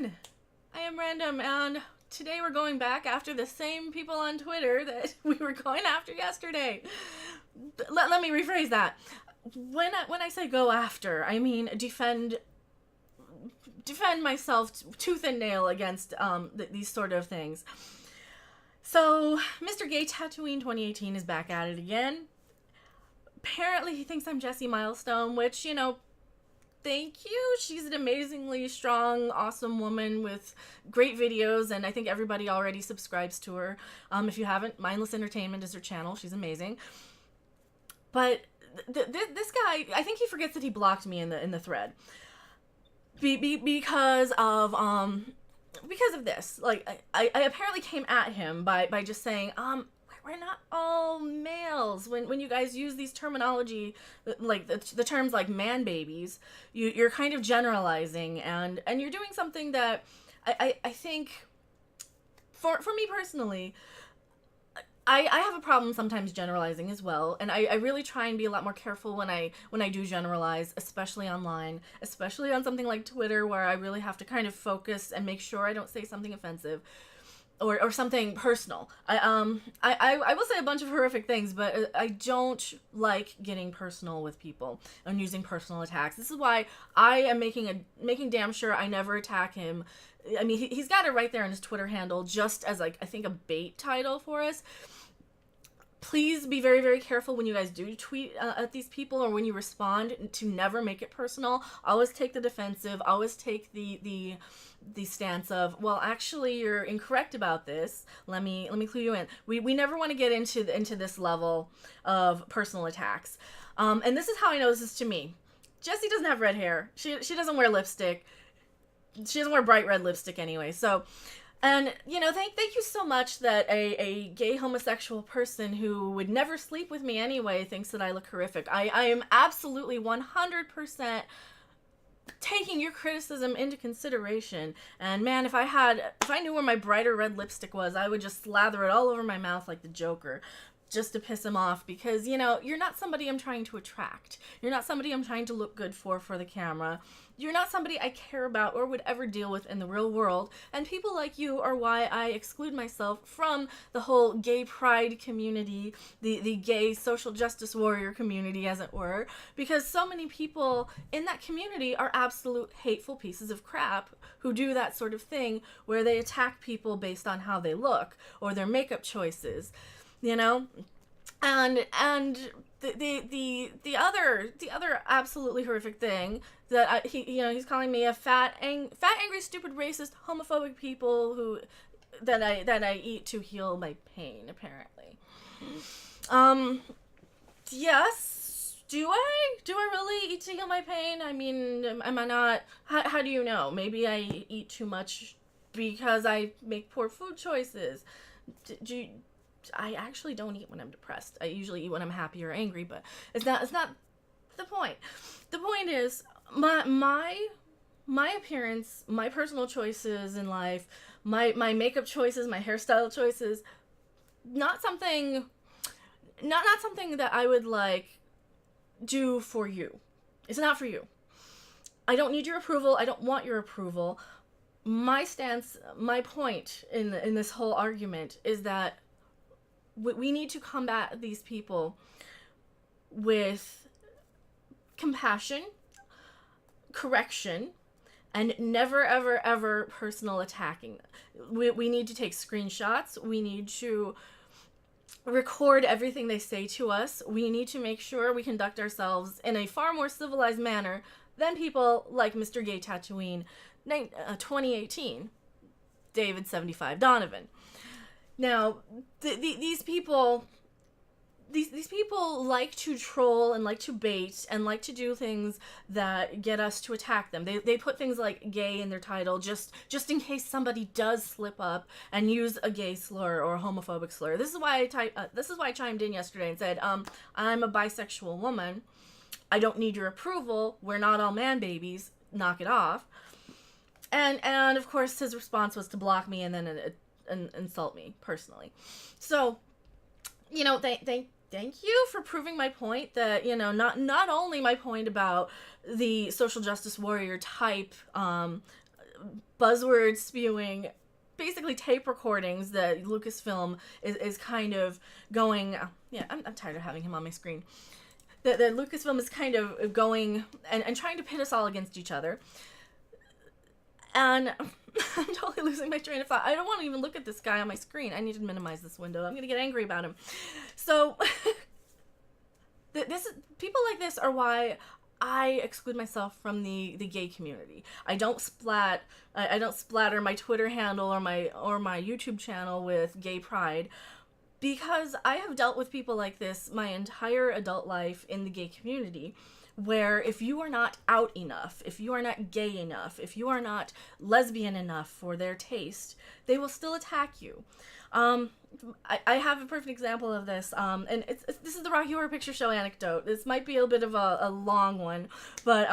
everyone! I am Random, and today we're going back after the same people on Twitter that we were going after yesterday. Let me rephrase that. When I say go after, I mean defend myself tooth and nail against these sort of things. So, Mr. Gay Tatooine 2018 is back at it again. Apparently he thinks I'm Jessie Milestone, which, you know, thank you. She's an amazingly strong, awesome woman with great videos, and I think everybody already subscribes to her. If you haven't, Mindless Entertainment is her channel. She's amazing. But this guy, I think he forgets that he blocked me in the thread because of this. Like, I apparently came at him by just saying, we're not all males. When you guys use these terminology, like the terms like man babies, you're kind of generalizing, and you're doing something that I think, for me personally, I have a problem sometimes generalizing as well, and I really try and be a lot more careful when I do generalize, especially online, especially on something like Twitter, where I really have to kind of focus and make sure I don't say something offensive. Or something personal. I will say a bunch of horrific things, but I don't like getting personal with people and using personal attacks. This is why I am making damn sure I never attack him. I mean, he's got it right there in his Twitter handle, just as, like, I think a bait title for us. Please be very, very careful when you guys do tweet at these people, or when you respond, to never make it personal. Always take the defensive. Always take the stance of, well, actually, you're incorrect about this. Let me clue you in. We never want to get into this level of personal attacks. And this is how I know this is to me. Jessie doesn't have red hair. She doesn't wear lipstick. She doesn't wear bright red lipstick anyway. So. And, you know, thank you so much that a gay homosexual person who would never sleep with me anyway thinks that I look horrific. I am absolutely 100% taking your criticism into consideration. And man, if I knew where my brighter red lipstick was, I would just slather it all over my mouth like the Joker, just to piss him off, because, you know, you're not somebody I'm trying to attract. You're not somebody I'm trying to look good for the camera. You're not somebody I care about or would ever deal with in the real world. And people like you are why I exclude myself from the whole gay pride community, the gay social justice warrior community, as it were, because so many people in that community are absolute hateful pieces of crap who do that sort of thing where they attack people based on how they look or their makeup choices. You know, and the other absolutely horrific thing that he's calling me a fat, angry, stupid, racist, homophobic people that I eat to heal my pain. Apparently, yes. Do I really eat to heal my pain? I mean, am I not? How do you know? Maybe I eat too much because I make poor food choices. I actually don't eat when I'm depressed. I usually eat when I'm happy or angry, but it's not the point. The point is my appearance, my personal choices in life, my makeup choices, my hairstyle choices, not something that I would like do for you. It's not for you. I don't need your approval. I don't want your approval. My stance, my point in this whole argument is that we need to combat these people with compassion, correction, and never, ever, ever personal attacking. We need to take screenshots. We need to record everything they say to us. We need to make sure we conduct ourselves in a far more civilized manner than people like Mr. Gay Tatooine 2018, David 75 Donovan. Now, these people like to troll and like to bait and like to do things that get us to attack them. They put things like gay in their title just in case somebody does slip up and use a gay slur or a homophobic slur. This is why I chimed in yesterday and said, I'm a bisexual woman. I don't need your approval. We're not all man babies. Knock it off. And of course his response was to block me and then insult me personally. So, you know, thank you for proving my point that, you know, not only my point about the social justice warrior type buzzword spewing, basically tape recordings that Lucasfilm is kind of going. Yeah, I'm tired of having him on my screen. That Lucasfilm is kind of going and trying to pit us all against each other. And I'm totally losing my train of thought. I don't want to even look at this guy on my screen. I need to minimize this window. I'm going to get angry about him. So, people like this are why I exclude myself from the gay community. I don't splatter my Twitter handle or my YouTube channel with gay pride, because I have dealt with people like this my entire adult life in the gay community, where if you are not out enough, if you are not gay enough, if you are not lesbian enough for their taste, they will still attack you. I have a perfect example of this, and this is the Rocky Horror Picture Show anecdote. This might be a bit of a long one, but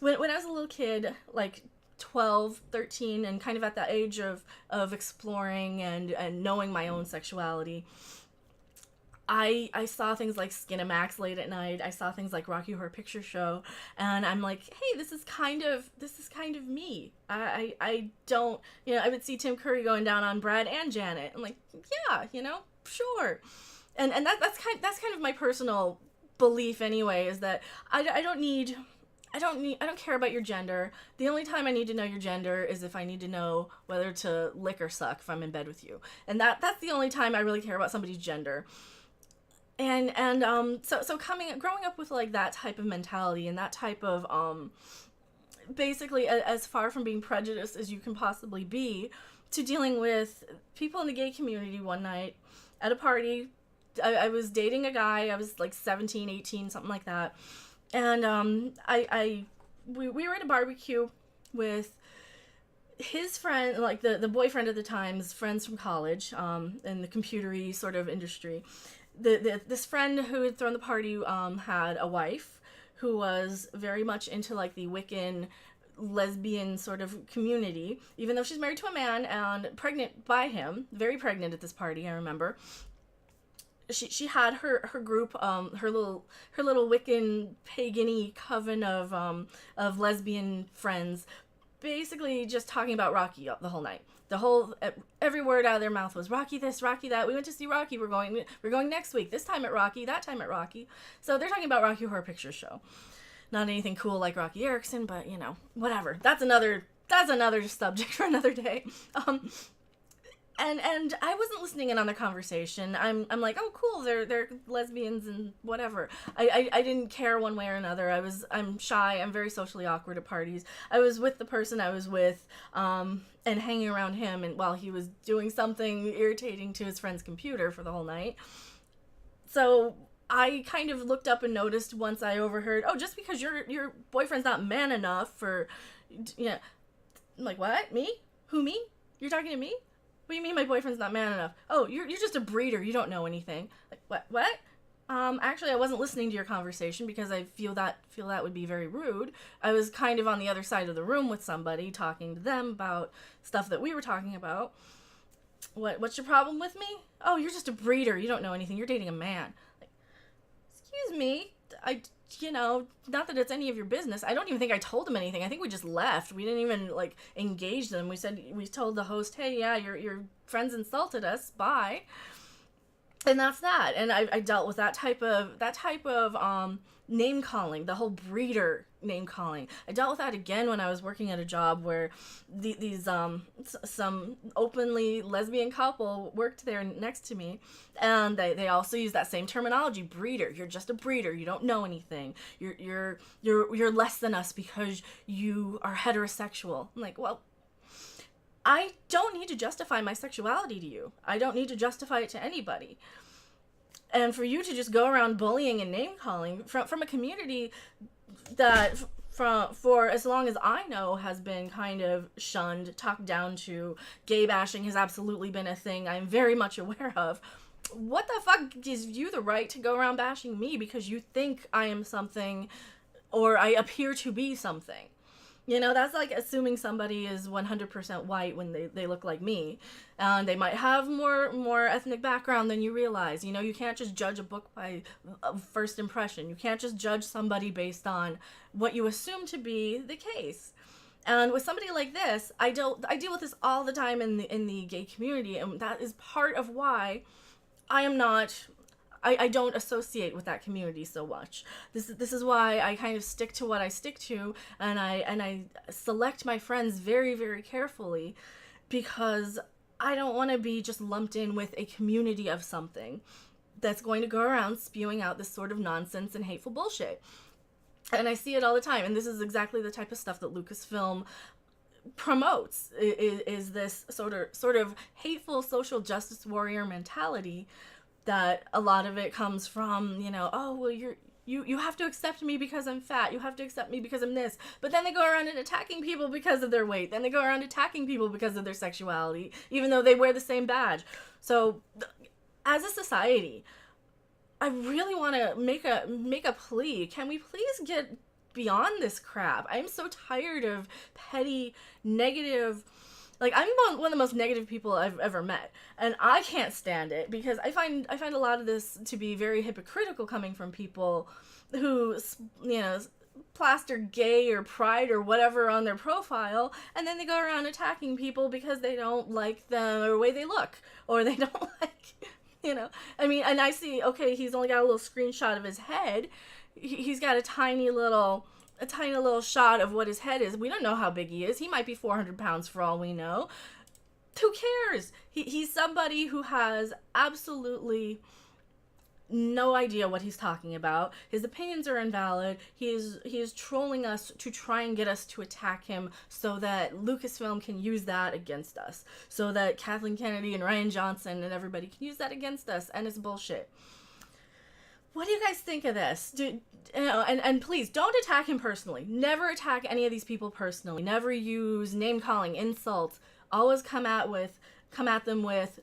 when I was a little kid, like 12, 13, and kind of at that age of exploring and knowing my own sexuality, I saw things like Skinamax late at night. I saw things like Rocky Horror Picture Show, and I'm like, hey, this is kind of me. I don't, I would see Tim Curry going down on Brad and Janet. I'm like, yeah, sure. And that's kind of my personal belief anyway, is that I don't care about your gender. The only time I need to know your gender is if I need to know whether to lick or suck if I'm in bed with you. And that's the only time I really care about somebody's gender. And growing up with like that type of mentality and that type of basically as far from being prejudiced as you can possibly be, to dealing with people in the gay community one night at a party. I was dating a guy. I was like 17, 18, something like that. And we were at a barbecue with his friend, like the boyfriend at the time's friends from college, in the computery sort of industry. This friend who had thrown the party had a wife who was very much into like the Wiccan lesbian sort of community, even though she's married to a man and pregnant by him, very pregnant at this party, I remember. She had her group, her little Wiccan pagan-y coven of lesbian friends, basically just talking about Rocky the whole night. Every word out of their mouth was Rocky this, Rocky that. We went to see Rocky. We're going next week. This time at Rocky. That time at Rocky. So they're talking about Rocky Horror Picture Show. Not anything cool like Rocky Erickson, but whatever. That's another subject for another day. And I wasn't listening in on their conversation. I'm like, oh cool, they're lesbians and whatever. I didn't care one way or another. I'm shy. I'm very socially awkward at parties. I was with the person I was with, and hanging around him, and while he was doing something irritating to his friend's computer for the whole night. So I kind of looked up and noticed once I overheard, oh, just because your boyfriend's not man enough for, I'm like, what? Me? Who, me? You're talking to me? What do you mean my boyfriend's not man enough? Oh, you're just a breeder. You don't know anything. Like, what? Actually, I wasn't listening to your conversation because I feel that would be very rude. I was kind of on the other side of the room with somebody, talking to them about stuff that we were talking about. What's your problem with me? Oh, you're just a breeder. You don't know anything. You're dating a man. Like, excuse me. Not that it's any of your business. I don't even think I told him anything. I think we just left. We didn't even engage them. We told the host, hey, yeah, your friends insulted us. Bye. And that's that. And I dealt with that type of name calling, the whole breeder name calling. I dealt with that again when I was working at a job where these some openly lesbian couple worked there next to me, and they also use that same terminology, breeder. You're just a breeder. You don't know anything. You're less than us because you are heterosexual. I'm like, well, I don't need to justify my sexuality to you. I don't need to justify it to anybody. And for you to just go around bullying and name-calling from a community that, for as long as I know, has been kind of shunned, talked down to, gay bashing has absolutely been a thing I'm very much aware of. What the fuck gives you the right to go around bashing me because you think I am something or I appear to be something? That's like assuming somebody is 100% white when they look like me. And they might have more ethnic background than you realize. You can't just judge a book by first impression. You can't just judge somebody based on what you assume to be the case. And with somebody like this, I deal with this all the time in the gay community, and that is part of why I am not. I don't associate with that community so much. This is why I kind of stick to what I stick to, and I select my friends very, very carefully, because I don't want to be just lumped in with a community of something that's going to go around spewing out this sort of nonsense and hateful bullshit. And I see it all the time, and this is exactly the type of stuff that Lucasfilm promotes, is this sort of hateful social justice warrior mentality, that a lot of it comes from, oh, well, you have to accept me because I'm fat. You have to accept me because I'm this. But then they go around and attacking people because of their weight. Then they go around attacking people because of their sexuality, even though they wear the same badge. So as a society, I really want to make a plea. Can we please get beyond this crap? I'm so tired of petty, negative. Like, I'm one of the most negative people I've ever met, and I can't stand it, because I find a lot of this to be very hypocritical, coming from people who, plaster gay or pride or whatever on their profile, and then they go around attacking people because they don't like them or the way they look, or they don't like, I mean, and I see, okay, he's only got a little screenshot of his head. He's got a tiny little shot of what his head is. We don't know how big he is. He might be 400 pounds for all we know. Who cares? He's somebody who has absolutely no idea what he's talking about. His opinions are invalid. He is trolling us to try and get us to attack him, so that Lucasfilm can use that against us. So that Kathleen Kennedy and Ryan Johnson and everybody can use that against us, and it's bullshit. What do you guys think of this? And please don't attack him personally. Never attack any of these people personally. Never use name-calling, insults. Always come at them with,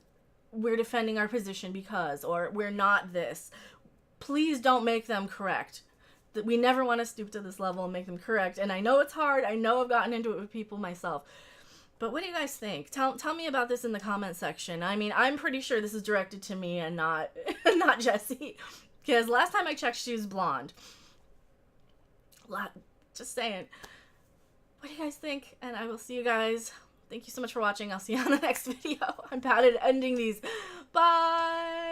we're defending our position because, or we're not this. Please don't make them correct. We never want to stoop to this level and make them correct. And I know it's hard. I know I've gotten into it with people myself. But what do you guys think? Tell me about this in the comment section. I mean, I'm pretty sure this is directed to me and not not Jessie. Because last time I checked, she was blonde. Just saying. What do you guys think? And I will see you guys. Thank you so much for watching. I'll see you on the next video. I'm bad at ending these. Bye!